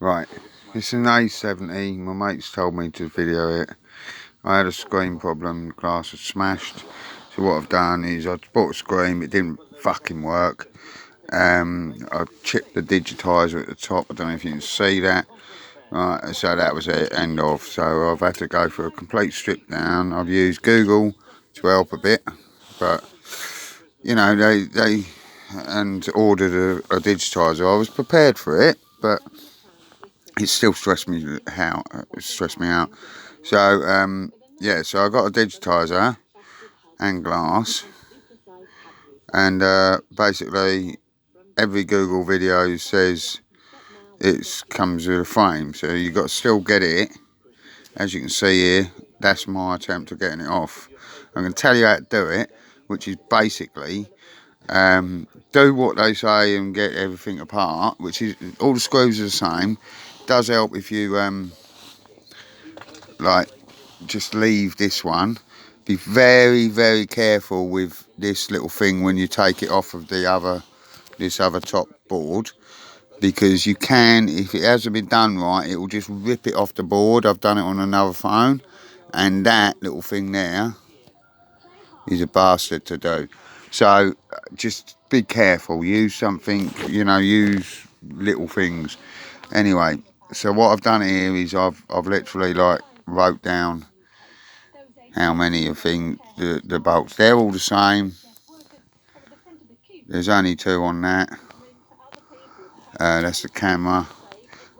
Right, it's an A70. My mates told me to video it. I had a screen problem, the glass was smashed. So what I've done is I bought a screen, it didn't fucking work. I chipped the digitizer at the top, I don't know if you can see that. Right, so that was it, end of. So I've had to go for a complete strip down. I've used Google to help a bit, but you know, they and ordered a digitizer. I was prepared for it, but it still stressed me out. So yeah, so I got a digitizer and glass, and basically every Google video says it comes with a frame, so you got to still get it. As you can see here, that's my attempt at getting it off. I'm going to tell you how to do it, which is basically do what they say and get everything apart, which is all the screws are the same. Does help if you like just leave this one. Be very, very careful with this little thing when you take it off of this other top board, because you can, if it hasn't been done right, it will just rip it off the board. I've done it on another phone, and that little thing there is a bastard to do. So just be careful, use something, you know, use little things. Anyway, so what I've done here is I've literally like wrote down how many of the bolts. They're all the same. There's only two on that. That's the camera.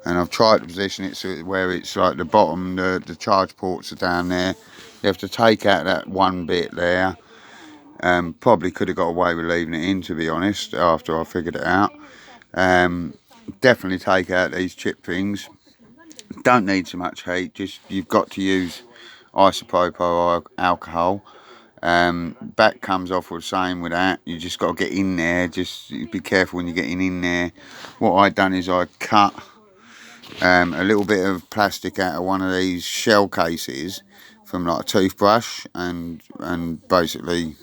And I've tried to position it so where it's like the bottom, the charge ports are down there. You have to take out that one bit there. Probably could have got away with leaving it in, to be honest, after I figured it out. Definitely take out these chip things. Don't need so much heat, just you've got to use isopropyl alcohol. Back comes off the same with that. You just got to get in there, just be careful when you're getting in there. What I done is I cut a little bit of plastic out of one of these shell cases from like a toothbrush, and basically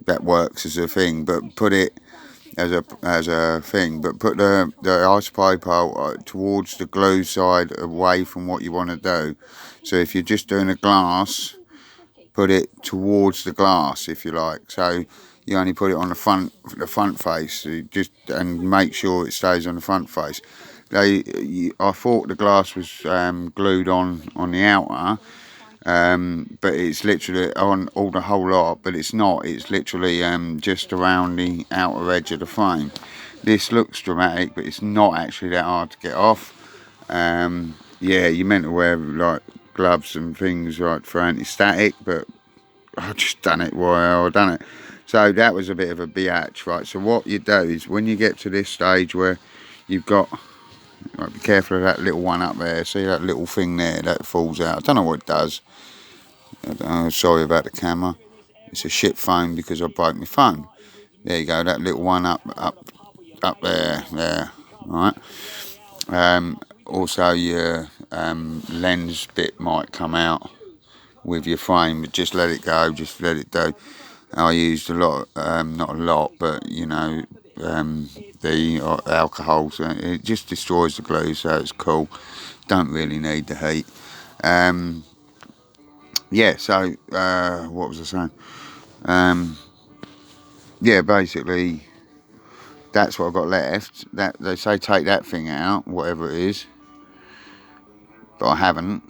that works as a thing, but put it as a thing, but put the isopropyl towards the glue side, away from what you want to do. So if you're just doing a glass, put it towards the glass, if you like. So you only put it on the front face, and make sure it stays on the front face. I thought the glass was glued on the outer, but it's literally on all the whole lot, but it's not. It's literally just around the outer edge of the frame. This looks dramatic, but it's not actually that hard to get off. Yeah, you're meant to wear like gloves and things like for anti-static, but I just done it while I done it. So that was a bit of a biatch, right? So what you do is when you get to this stage where you've got, right, be careful of that little one up there. See that little thing there that falls out? I don't know what it does. Sorry about the camera. It's a shit phone because I broke my phone. There you go. That little one up there. Right. Also, your lens bit might come out with your frame, but just let it go. Just let it do. I used a lot, not a lot, but you know, the alcohol, so it just destroys the glue, so it's cool. Don't really need the heat. Yeah, so what was I saying? Yeah, basically that's what I've got left. That they say take that thing out, whatever it is, but I haven't.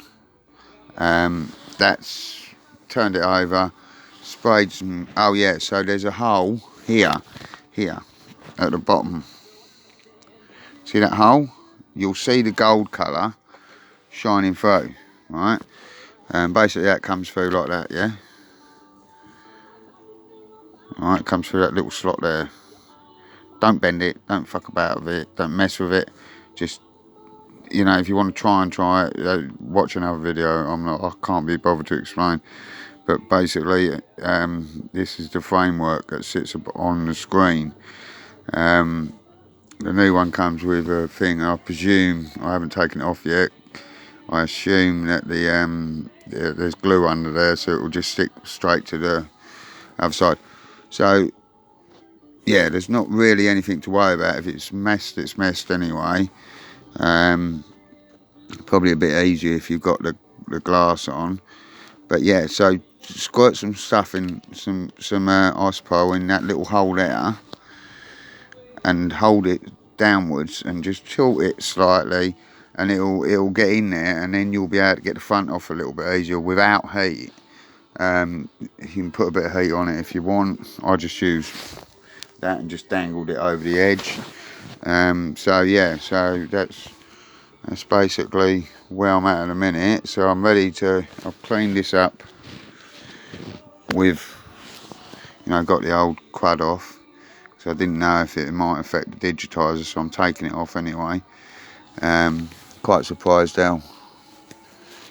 That's turned it over, sprayed some. Oh yeah, so there's a hole here at the bottom. See that hole? You'll see the gold colour shining through, right? And basically that comes through like that, yeah? Alright, it comes through that little slot there. Don't bend it, don't fuck about with it, don't mess with it. Just, you know, if you want to try it, watch another video. I can't be bothered to explain. But basically, this is the framework that sits on the screen. The new one comes with a thing. I presume, I haven't taken it off yet. I assume that there's glue under there, so it will just stick straight to the other side. So yeah, there's not really anything to worry about. If it's messed, it's messed anyway. Probably a bit easier if you've got the glass on. But yeah, so squirt some stuff in, some isopol in that little hole there, and hold it downwards and just tilt it slightly, and it'll get in there, and then you'll be able to get the front off a little bit easier without heat. You can put a bit of heat on it if you want. I just used that and just dangled it over the edge. So yeah, so that's basically where I'm at in a minute. So I'm ready to, I've cleaned this up with, got the old crud off. So I didn't know if it might affect the digitizer, so I'm taking it off anyway. Quite surprised how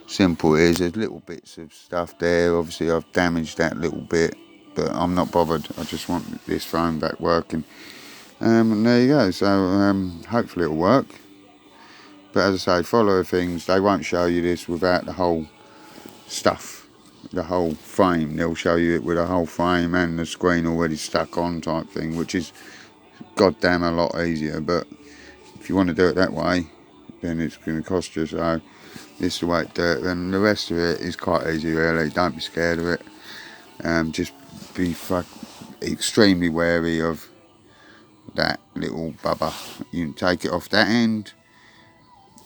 simple it is. There's little bits of stuff there. Obviously I've damaged that little bit, but I'm not bothered. I just want this phone back working. And there you go. So hopefully it'll work. But as I say, follow things. They won't show you this without the whole stuff, the whole frame. They'll show you it with a whole frame and the screen already stuck on type thing, which is goddamn a lot easier. But if you want to do it that way, then it's going to cost you. So this is the way to do it. And the rest of it is quite easy, really. Don't be scared of it. Just be extremely wary of that little bubba. You can take it off that end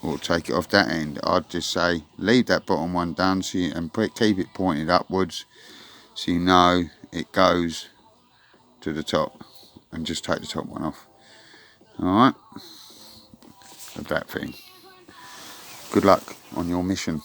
or take it off that end. I'd just say leave that bottom one done, and keep it pointed upwards, so you know it goes to the top, and just take the top one off. Alright, of that thing. Good luck on your mission.